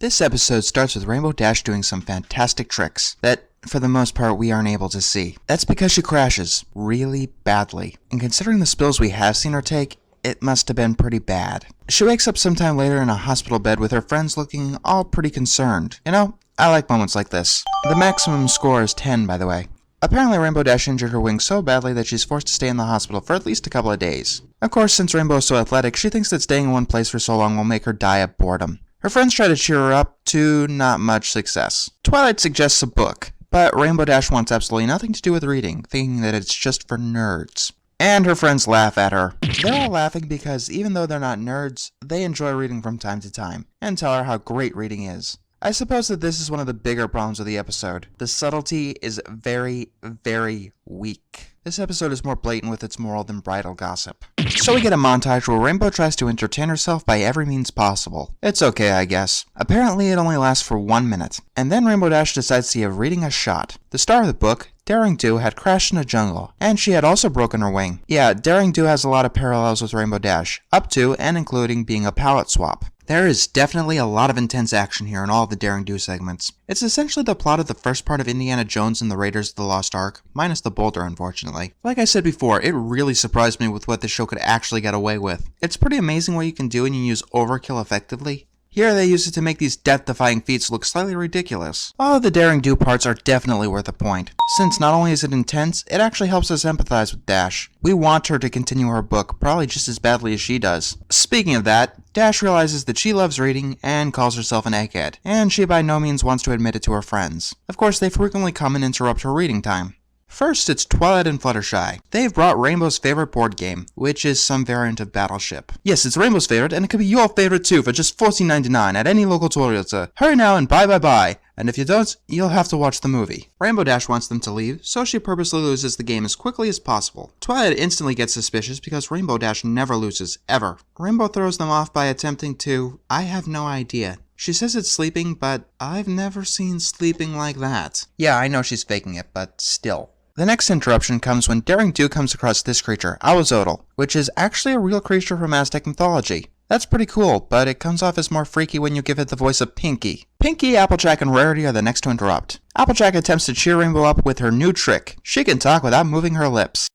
This episode starts with Rainbow Dash doing some fantastic tricks that, for the most part, we aren't able to see. That's because she crashes really badly, and considering the spills we have seen her take, it must have been pretty bad. She wakes up sometime later in a hospital bed with her friends looking all pretty concerned. You know, I like moments like this. The maximum score is 10, by the way. Apparently Rainbow Dash injured her wing so badly that she's forced to stay in the hospital for at least a couple of days. Of course, since Rainbow is so athletic, she thinks that staying in one place for so long will make her die of boredom. Her friends try to cheer her up, to not much success. Twilight suggests a book, but Rainbow Dash wants absolutely nothing to do with reading, thinking that it's just for nerds. And her friends laugh at her. They're all laughing because even though they're not nerds, they enjoy reading from time to time, and tell her how great reading is. I suppose that this is one of the bigger problems of the episode. The subtlety is very, very weak. This episode is more blatant with its moral than bridal gossip. So we get a montage where Rainbow tries to entertain herself by every means possible. It's okay, I guess. Apparently it only lasts for 1 minute. And then Rainbow Dash decides to give reading a shot. The star of the book, Daring Do, had crashed in a jungle, and she had also broken her wing. Yeah, Daring Do has a lot of parallels with Rainbow Dash, up to and including being a palette swap. There is definitely a lot of intense action here in all of the Daring Do segments. It's essentially the plot of the first part of Indiana Jones and the Raiders of the Lost Ark, minus the boulder unfortunately. Like I said before, it really surprised me with what the show could actually get away with. It's pretty amazing what you can do when you use overkill effectively. Here they use it to make these death-defying feats look slightly ridiculous. All of the Daring Do parts are definitely worth a point, since not only is it intense, it actually helps us empathize with Dash. We want her to continue her book, probably just as badly as she does. Speaking of that, Dash realizes that she loves reading and calls herself an egghead, and she by no means wants to admit it to her friends. Of course, they frequently come and interrupt her reading time. First, it's Twilight and Fluttershy. They've brought Rainbow's favorite board game, which is some variant of Battleship. Yes, it's Rainbow's favorite, and it could be your favorite too for just $14.99 at any local Toyota. Hurry now and buy. And if you don't, you'll have to watch the movie. Rainbow Dash wants them to leave, so she purposely loses the game as quickly as possible. Twilight instantly gets suspicious because Rainbow Dash never loses, ever. Rainbow throws them off by attempting to, I have no idea. She says it's sleeping, but I've never seen sleeping like that. Yeah, I know she's faking it, but still. The next interruption comes when Daring Do comes across this creature, Awazodal, which is actually a real creature from Aztec mythology. That's pretty cool, but it comes off as more freaky when you give it the voice of Pinky. Pinky, Applejack, and Rarity are the next to interrupt. Applejack attempts to cheer Rainbow up with her new trick. She can talk without moving her lips.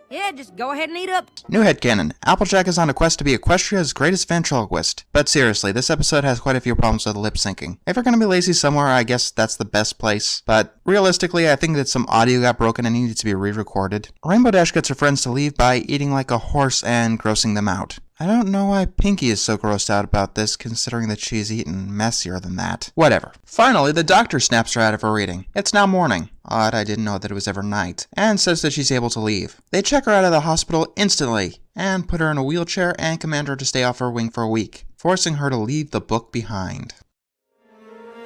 Yeah, just go ahead and eat up. New headcanon. Applejack is on a quest to be Equestria's greatest ventriloquist. But seriously, this episode has quite a few problems with lip syncing. If you're gonna be lazy somewhere, I guess that's the best place. But realistically, I think that some audio got broken and needed to be re-recorded. Rainbow Dash gets her friends to leave by eating like a horse and grossing them out. I don't know why Pinky is so grossed out about this, considering that she's eaten messier than that. Whatever. Finally, the doctor snaps her out of her reading. It's now morning. Odd, I didn't know that it was ever night. And says that she's able to leave. They check her out of the hospital instantly, and put her in a wheelchair and command her to stay off her wing for a week, forcing her to leave the book behind.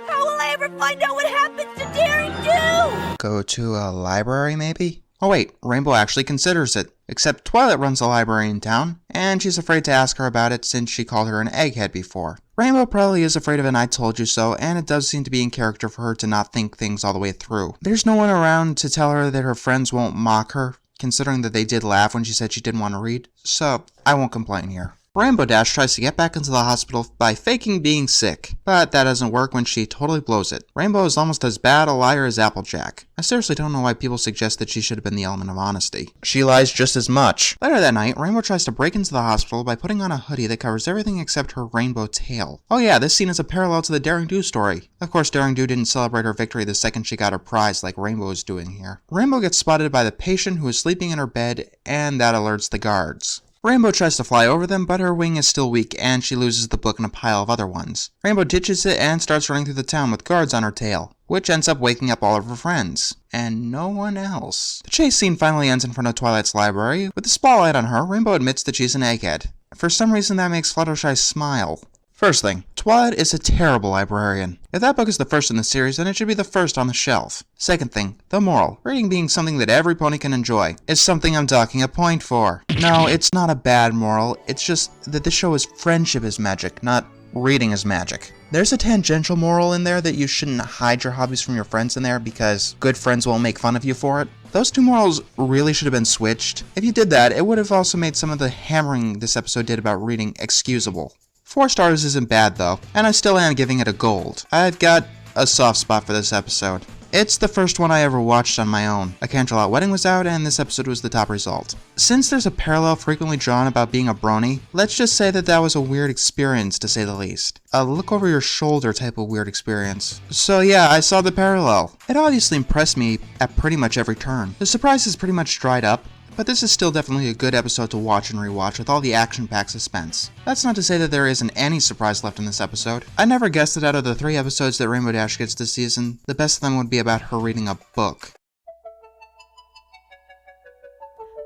How will I ever find out what happens to Daring Do? Go to a library, maybe? Oh wait, Rainbow actually considers it. Except Twilight runs a library in town, and she's afraid to ask her about it since she called her an egghead before. Rainbow probably is afraid of an I told you so, and it does seem to be in character for her to not think things all the way through. There's no one around to tell her that her friends won't mock her, considering that they did laugh when she said she didn't want to read, so I won't complain here. Rainbow Dash tries to get back into the hospital by faking being sick, but that doesn't work when she totally blows it. Rainbow is almost as bad a liar as Applejack. I seriously don't know why people suggest that she should have been the element of honesty. She lies just as much. Later that night, Rainbow tries to break into the hospital by putting on a hoodie that covers everything except her rainbow tail. Oh yeah, this scene is a parallel to the Daring Do story. Of course, Daring Do didn't celebrate her victory the second she got her prize like Rainbow is doing here. Rainbow gets spotted by the patient who is sleeping in her bed, and that alerts the guards. Rainbow tries to fly over them, but her wing is still weak, and she loses the book in a pile of other ones. Rainbow ditches it and starts running through the town with guards on her tail, which ends up waking up all of her friends. And no one else. The chase scene finally ends in front of Twilight's library. With the spotlight on her, Rainbow admits that she's an egghead. For some reason that makes Fluttershy smile. First thing, Twilight is a terrible librarian. If that book is the first in the series, then it should be the first on the shelf. Second thing, the moral. Reading being something that every pony can enjoy is something I'm docking a point for. No, it's not a bad moral, it's just that this show is friendship is magic, not reading is magic. There's a tangential moral in there that you shouldn't hide your hobbies from your friends in there because good friends won't make fun of you for it. Those two morals really should have been switched. If you did that, it would have also made some of the hammering this episode did about reading excusable. 4 stars isn't bad though, and I still am giving it a gold. I've got a soft spot for this episode. It's the first one I ever watched on my own. A Canterlot Wedding was out, and this episode was the top result. Since there's a parallel frequently drawn about being a brony, let's just say that was a weird experience to say the least. A look over your shoulder type of weird experience. So yeah, I saw the parallel. It obviously impressed me at pretty much every turn. The surprise is pretty much dried up, but this is still definitely a good episode to watch and rewatch with all the action-packed suspense. That's not to say that there isn't any surprise left in this episode. I never guessed that out of the 3 episodes that Rainbow Dash gets this season, the best of them would be about her reading a book.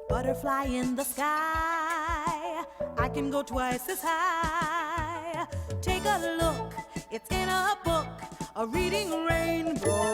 Butterfly in the sky, I can go twice as high. Take a look, it's in a book, a reading rainbow.